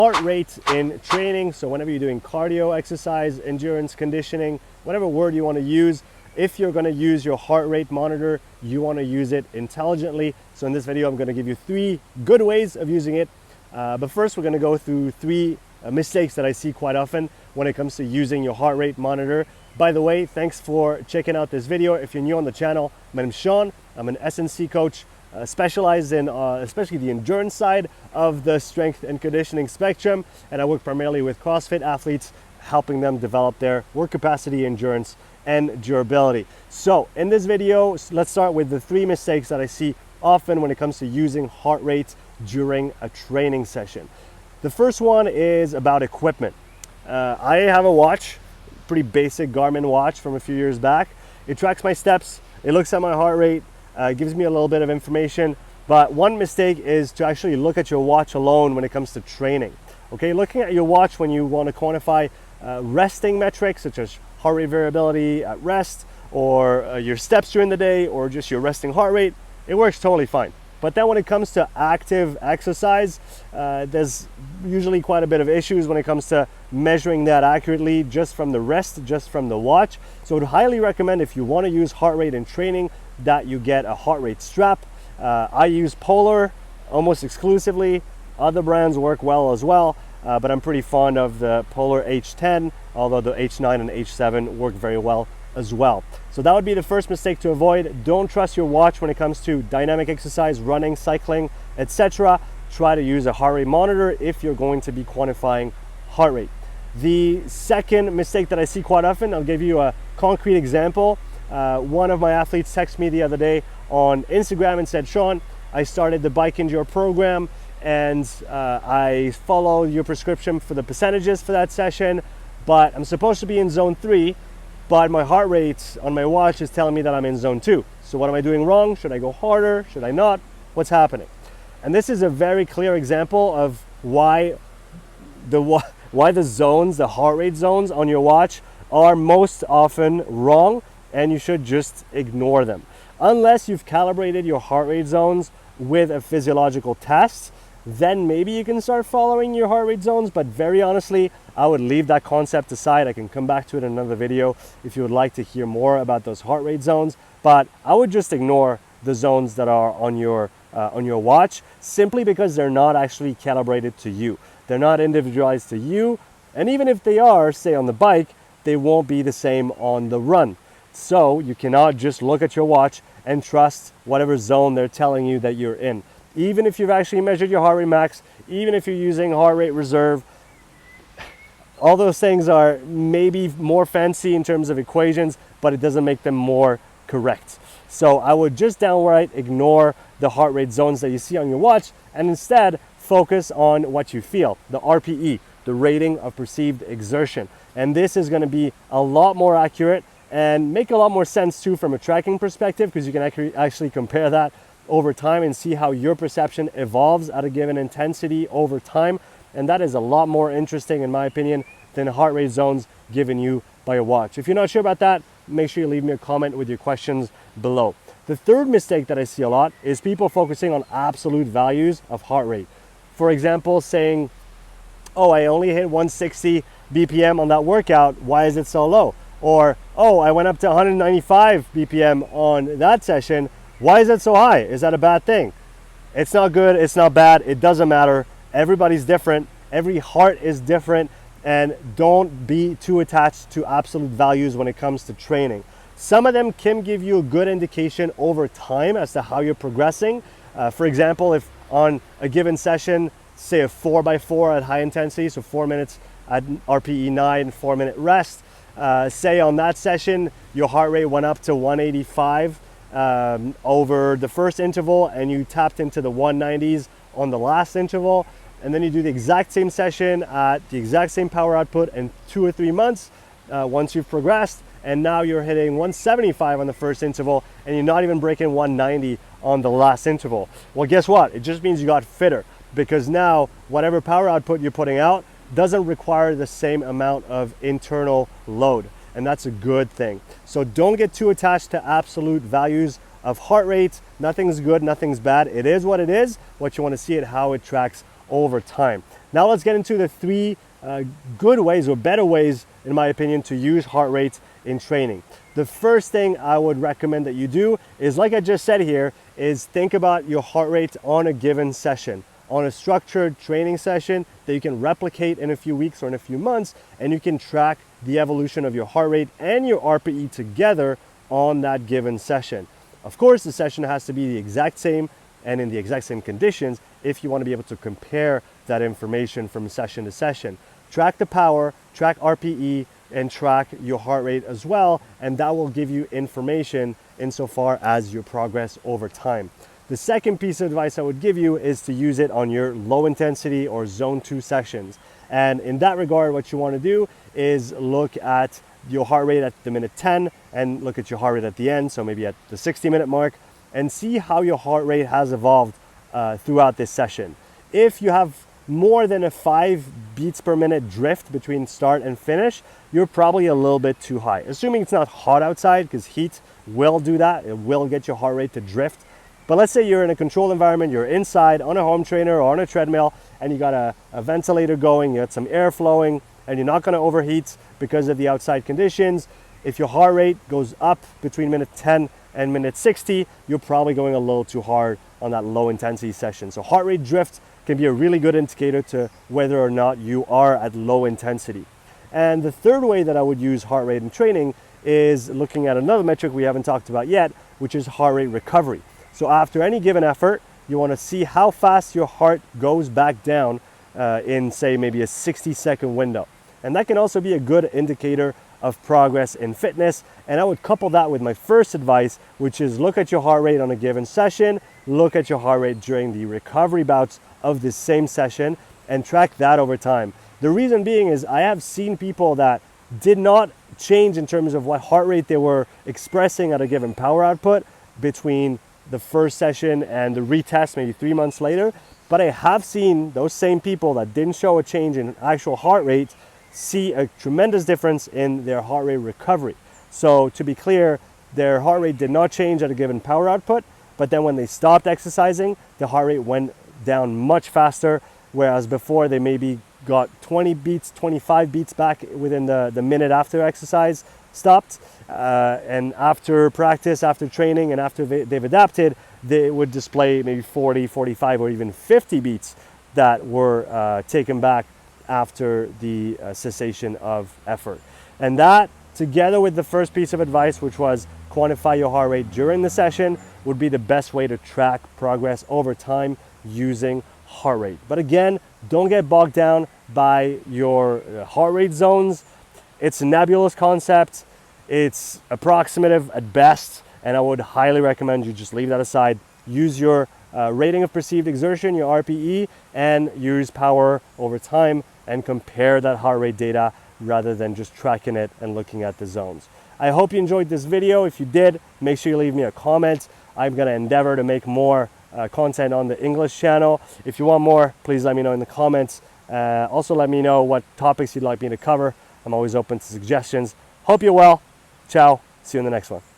Heart rate in training, so whenever you're doing cardio exercise, endurance conditioning, whatever word you want to use, if you're going to use your heart rate monitor, you want to use it intelligently. So in this video, I'm going to give you 3 good ways of using it. But first, we're going to go through 3 mistakes that I see quite often when it comes to using your heart rate monitor. By the way, thanks for checking out this video. If you're new on the channel, my name's Sean. I'm an S&C coach, specialized in especially the endurance side of the strength and conditioning spectrum. And I work primarily with CrossFit athletes, helping them develop their work capacity, endurance, and durability. So in this video, let's start with the 3 mistakes that I see often when it comes to using heart rate during a training session. The first one is about equipment. I have a watch, pretty basic Garmin watch from a few years back. It tracks my steps, it looks at my heart rate, gives me a little bit of information. But one mistake is to actually look at your watch alone when it comes to training. Okay, looking at your watch when you want to quantify resting metrics such as heart rate variability at rest, or your steps during the day, or just your resting heart rate, it works totally fine. But then when it comes to active exercise, there's usually quite a bit of issues when it comes to measuring that accurately just from the wrist, just from the watch. So I would highly recommend, if you want to use heart rate in training, that you get a heart rate strap. I use Polar almost exclusively. Other brands work well as well, but I'm pretty fond of the Polar H10, although the H9 and H7 work very well as well. So that would be the first mistake to avoid. Don't trust your watch when it comes to dynamic exercise, running, cycling, etc. Try to use a heart rate monitor if you're going to be quantifying heart rate. The second mistake that I see quite often, I'll give you a concrete example. One of my athletes texted me the other day on Instagram and said, Sean, I started the Bike Endure program and I follow your prescription for the percentages for that session, but I'm supposed to be in zone 3, but my heart rate on my watch is telling me that I'm in zone 2. So what am I doing wrong? Should I go harder? Should I not? What's happening? And this is a very clear example of why the zones, the heart rate zones on your watch are most often wrong, and you should just ignore them. Unless you've calibrated your heart rate zones with a physiological test, then maybe you can start following your heart rate zones. But very honestly, I would leave that concept aside. I can come back to it in another video if you would like to hear more about those heart rate zones. But I would just ignore the zones that are on your watch, simply because they're not actually calibrated to you. They're not individualized to you. And even if they are, say on the bike, they won't be the same on the run. So you cannot just look at your watch and trust whatever zone they're telling you that you're in. Even if you've actually measured your heart rate max, even if you're using heart rate reserve, all those things are maybe more fancy in terms of equations, but it doesn't make them more correct. So I would just downright ignore the heart rate zones that you see on your watch and instead focus on what you feel, the RPE, the rating of perceived exertion. And this is going to be a lot more accurate and make a lot more sense too from a tracking perspective, because you can actually compare that over time and see how your perception evolves at a given intensity over time. And that is a lot more interesting, in my opinion, than heart rate zones given you by a watch. If you're not sure about that, make sure you leave me a comment with your questions below. The third mistake that I see a lot is people focusing on absolute values of heart rate. For example, saying, oh, I only hit 160 BPM on that workout, why is it so low? Or, oh, I went up to 195 BPM on that session, why is it so high? Is that a bad thing? It's not good, it's not bad, it doesn't matter. Everybody's different, every heart is different, and don't be too attached to absolute values when it comes to training. Some of them can give you a good indication over time as to how you're progressing. For example, if on a given session, say a 4x4 at high intensity, so 4 minutes at RPE 9, 4-minute rest, say on that session, your heart rate went up to 185 over the first interval, and you tapped into the 190s on the last interval, and then you do the exact same session at the exact same power output in 2 or 3 months once you've progressed, and now you're hitting 175 on the first interval and you're not even breaking 190 on the last interval. Well, guess what? It just means you got fitter, because now whatever power output you're putting out doesn't require the same amount of internal load, and that's a good thing. So don't get too attached to absolute values of heart rate. Nothing's good, nothing's bad. It is what it is. What you want to see is how it tracks over time. Now let's get into the three good ways, or better ways, in my opinion, to use heart rate in training. The first thing I would recommend that you do is, like I just said here, is think about your heart rate on a given session, on a structured training session that you can replicate in a few weeks or in a few months, and you can track the evolution of your heart rate and your RPE together on that given session. Of course, the session has to be the exact same and in the exact same conditions if you want to be able to compare that information from session to session. Track the power, track RPE, and track your heart rate as well, and that will give you information insofar as your progress over time. The second piece of advice I would give you is to use it on your low intensity or zone 2 sessions. And in that regard, what you want to do is look at your heart rate at the minute 10 and look at your heart rate at the end, so maybe at the 60-minute mark, and see how your heart rate has evolved throughout this session. If you have more than a 5 beats per minute drift between start and finish, you're probably a little bit too high. Assuming it's not hot outside, because heat will do that. It will get your heart rate to drift. But let's say you're in a controlled environment, you're inside on a home trainer or on a treadmill, and you got a ventilator going, you got some air flowing, and you're not going to overheat because of the outside conditions. If your heart rate goes up between minute 10 and minute 60, you're probably going a little too hard on that low intensity session. So heart rate drift can be a really good indicator to whether or not you are at low intensity. And the third way that I would use heart rate in training is looking at another metric we haven't talked about yet, which is heart rate recovery. So after any given effort, you want to see how fast your heart goes back down in, say, maybe a 60-second window. And that can also be a good indicator of progress in fitness. And I would couple that with my first advice, which is look at your heart rate on a given session, look at your heart rate during the recovery bouts of the same session, and track that over time. The reason being is I have seen people that did not change in terms of what heart rate they were expressing at a given power output between the first session and the retest maybe 3 months later. But I have seen those same people that didn't show a change in actual heart rate see a tremendous difference in their heart rate recovery. So to be clear, their heart rate did not change at a given power output, but then when they stopped exercising, the heart rate went down much faster, whereas before they maybe got 20 beats, 25 beats back within the minute after exercise stopped. And after practice, after training, and after they've adapted, they would display maybe 40, 45, or even 50 beats that were taken back after the cessation of effort. And that, together with the first piece of advice, which was quantify your heart rate during the session, would be the best way to track progress over time using heart rate. But again, don't get bogged down by your heart rate zones. It's a nebulous concept. It's approximative at best, and I would highly recommend you just leave that aside. Use your rating of perceived exertion, your RPE, and use power over time, and compare that heart rate data rather than just tracking it and looking at the zones. I hope you enjoyed this video. If you did, make sure you leave me a comment. I'm going to endeavor to make more content on the English channel. If you want more, please let me know in the comments. Also let me know what topics you'd like me to cover. I'm always open to suggestions. Hope you're well. Ciao. See you in the next one.